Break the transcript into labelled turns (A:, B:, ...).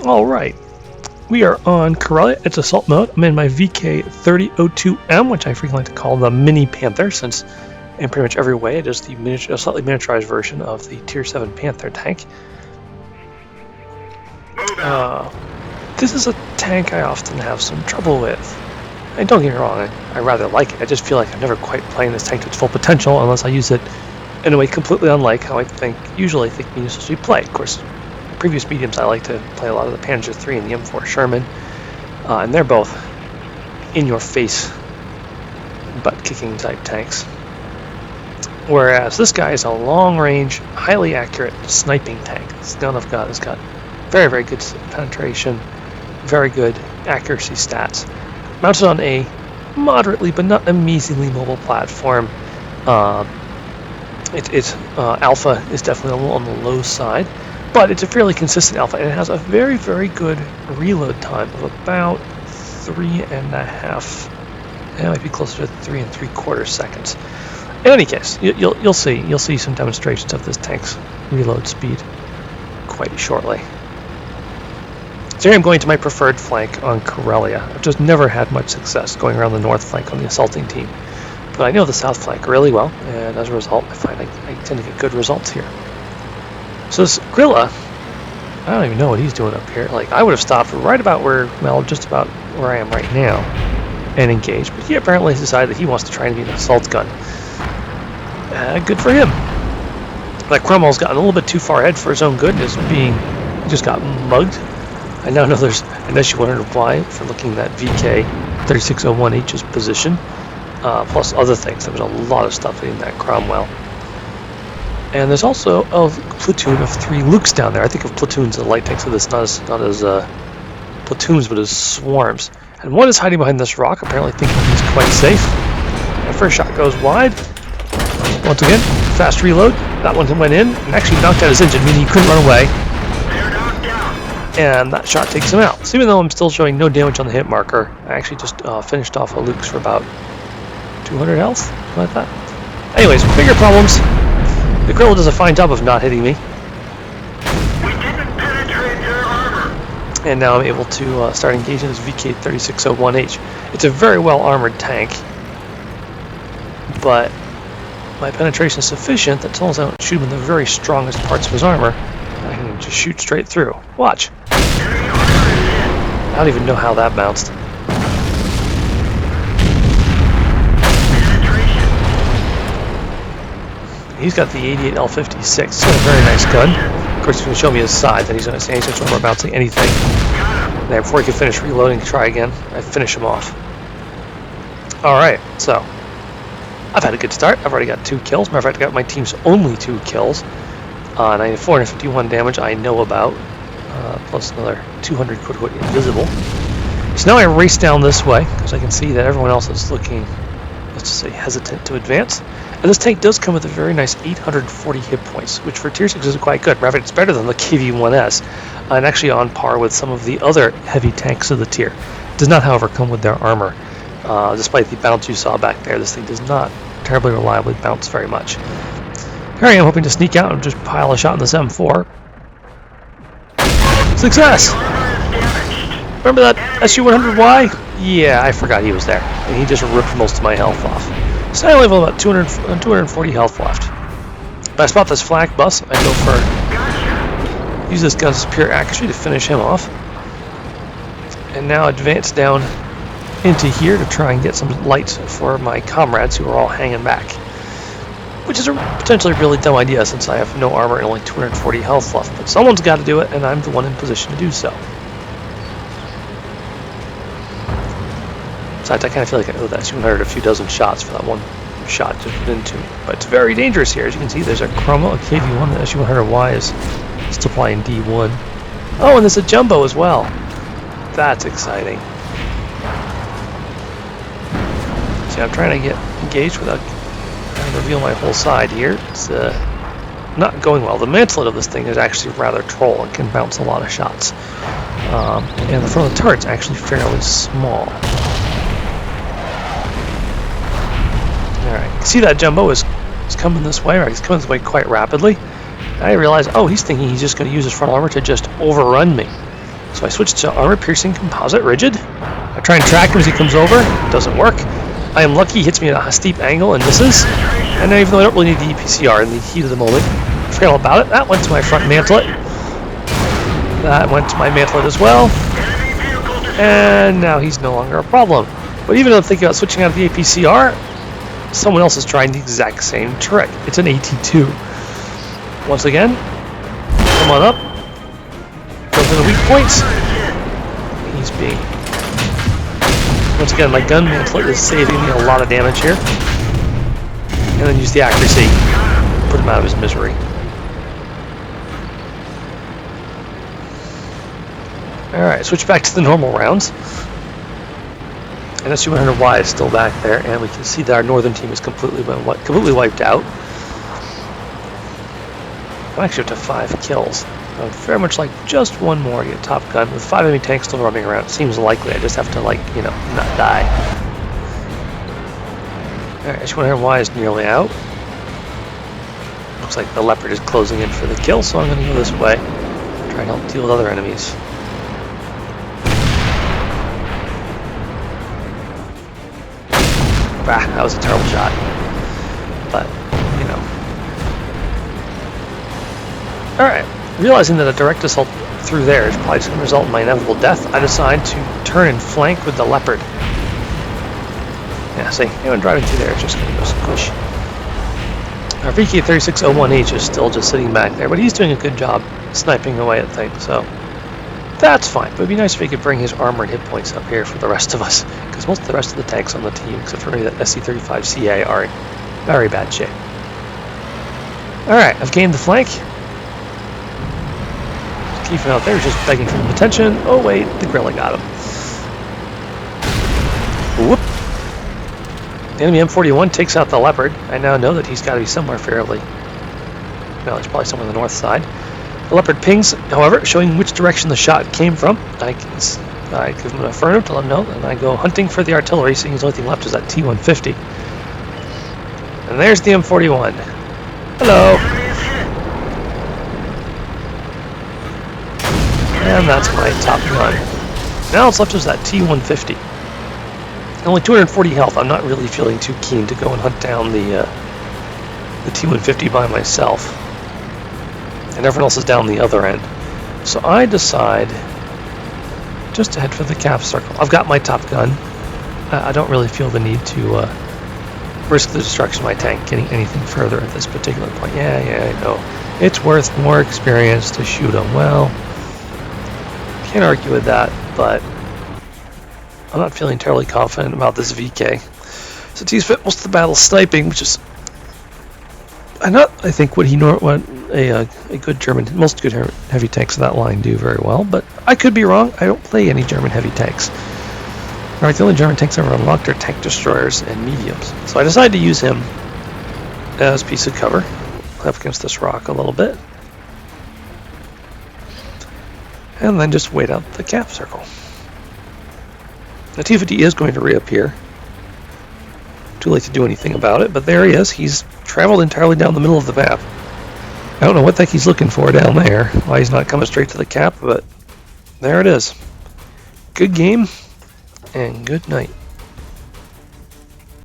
A: Alright, we are on Corellia. It's assault mode. I'm in my VK30.02M, which I frequently like to call the Mini-Panther, since in pretty much every way it is the slightly miniaturized version of the Tier 7 Panther tank. This is a tank I often have some trouble with. And don't get me wrong, I rather like it. I just feel like I'm never quite playing this tank to its full potential unless I use it in a way completely unlike how I usually think mediums should be played. Of course, previous mediums I like to play a lot of the Panzer III and the M4 Sherman, and they're both in-your-face, butt-kicking type tanks. Whereas this guy is a long-range, highly accurate sniping tank. This gun I've got has got very, very good penetration, very good accuracy stats. Mounted on a moderately but not amazingly mobile platform. Alpha is definitely a little on the low side, but it's a fairly consistent alpha, and it has a very, very good reload time of about 3.5. It might be closer to 3 3/4 seconds. In any case, you'll see some demonstrations of this tank's reload speed quite shortly. So here I'm going to my preferred flank on Corellia. I've just never had much success going around the north flank on the assaulting team, but I know the south flank really well, and as a result, I find I tend to get good results here. So this Grilla, I don't even know what he's doing up here. Like, I would have stopped right about where, well, just about where I am right now, and engaged, but he apparently has decided that he wants to try and be an assault gun. Good for him. Like, Cromwell's gotten a little bit too far ahead for his own good, and he just got mugged. I now know there's an SU-100Y for looking at VK30.02M's position, plus other things. There was a lot of stuff in that Cromwell. And there's also a platoon of 3 Lukes down there. I think of platoons as light tanks, so this not as platoons, but as swarms. And one is hiding behind this rock, apparently thinking he's quite safe. And first shot goes wide. Once again, fast reload. That one went in and actually knocked out his engine, meaning he couldn't run away. And that shot takes him out. So even though I'm still showing no damage on the hit marker, I actually just finished off a Luke's for about 200 health, something like that. Anyways, bigger problems. The Grilla does a fine job of not hitting me.
B: We didn't penetrate their armor.
A: And now I'm able to start engaging this VK30.02H. It's a very well armored tank, but my penetration is sufficient that as long as I don't shoot him in the very strongest parts of his armor, I can just shoot straight through. Watch. I don't even know how that bounced. He's got the 88L56. It's a very nice gun. Of course, he's going to show me his side, then he's going to say anything more bouncing anything. Now, before he can finish reloading and try again, I finish him off. Alright, so I've had a good start. I've already got 2 kills. Matter of fact, I got my team's only 2 kills. And I have 451 damage I know about, plus another 200 quote-unquote invisible. So now I race down this way, because I can see that everyone else is looking, let's just say, hesitant to advance. And this tank does come with a very nice 840 hit points, which for Tier 6 is quite good. Matter of fact, it's better than the KV-1S, and actually on par with some of the other heavy tanks of the tier. It does not, however, come with their armor. Despite the bounce you saw back there, this thing does not terribly reliably bounce very much. Here I am hoping to sneak out and just pile a shot in this M4. Success! Remember that SU-100Y? Yeah, I forgot he was there. And he just ripped most of my health off. So I only have about 240 health left. If I spot this flak bus, I go for... use this gun's pure accuracy to finish him off. And now advance down into here to try and get some light for my comrades who are all hanging back. Which is a potentially really dumb idea since I have no armor and only 240 health left. But someone's got to do it, and I'm the one in position to do so. Besides, I kind of feel like I owe that 200 a few dozen shots for that one shot to put into me. But it's very dangerous here. As you can see, there's a Cromwell, a KV-1, the SU-100Y is supplying D1. Oh, and there's a Jumbo as well. That's exciting. See, I'm trying to get engaged without trying to reveal my whole side here. It's not going well. The mantlet of this thing is actually rather troll and can bounce a lot of shots. And the front of the turret's actually fairly small. Alright, see that Jumbo is coming this way, right? He's coming this way quite rapidly. I realize, oh, he's thinking he's just going to use his frontal armor to just overrun me. So I switch to armor-piercing composite rigid. I try and track him as he comes over. Doesn't work. I am lucky he hits me at a steep angle and misses. And now, even though I don't really need the EPCR in the heat of the moment, I forget all about it. That went to my front mantlet. That went to my mantlet as well. And now he's no longer a problem. But even though I'm thinking about switching out of the APCR, someone else is trying the exact same trick. It's an AT2. Once again, come on up. Go for the weak points. He's being... Once again, my gun mantlet is saving me a lot of damage here. And then use the accuracy. Put him out of his misery. Alright, switch back to the normal rounds. And SU-100Y is still back there, and we can see that our northern team is completely wiped out. I'm actually up to 5 kills. I would very much like just one more to get Top Gun. With 5 enemy tanks still roaming around, it seems likely. I just have to, like, you know, not die. Alright, SU-100Y is nearly out. Looks like the Leopard is closing in for the kill, so I'm going to go this way. Try and help deal with other enemies. Ah, that was a terrible shot. But, you know. Alright. Realizing that a direct assault through there is probably just going to result in my inevitable death, I decide to turn and flank with the Leopard. Yeah, see, anyone driving through there is just going to go squish. Our VK30.02M is still just sitting back there, but he's doing a good job sniping away at things, so that's fine. But it'd be nice if he could bring his armor and hit points up here for the rest of us, because most of the rest of the tanks on the team, except for maybe that SC-35CA, are in very bad shape. Alright, I've gained the flank. Keeping out there, just begging for attention. Oh wait, the Gorilla got him. Whoop. The enemy M41 takes out the Leopard. I now know that he's got to be somewhere fairly... No, he's probably somewhere on the north side. The Leopard pings, however, showing which direction the shot came from. I give him an affirmative to let him know, and I go hunting for the artillery, seeing the only thing left is that T-150. And there's the M41. Hello! And that's my Top Gun. Now it's left is that T-150. Only 240 health. I'm not really feeling too keen to go and hunt down the T-150 by myself. And everyone else is down the other end. So I decide just to head for the cap circle. I've got my Top Gun. I don't really feel the need to risk the destruction of my tank getting anything further at this particular point. Yeah, I know. It's worth more experience to shoot them. Well, can't argue with that, but I'm not feeling terribly confident about this VK. So he's spent most of the battle sniping, which is I think what a good German, most good heavy tanks of that line do very well, but I could be wrong. I don't play any German heavy tanks. Alright, the only German tanks I've ever unlocked are tank destroyers and mediums. So I decided to use him as a piece of cover up against this rock a little bit. And then just wait out the cap circle. The T-50 is going to reappear. Too late to do anything about it, but there he is. He's traveled entirely down the middle of the map. I don't know what the heck he's looking for down there, why he's not coming straight to the cap, but there it is. Good game, and good night.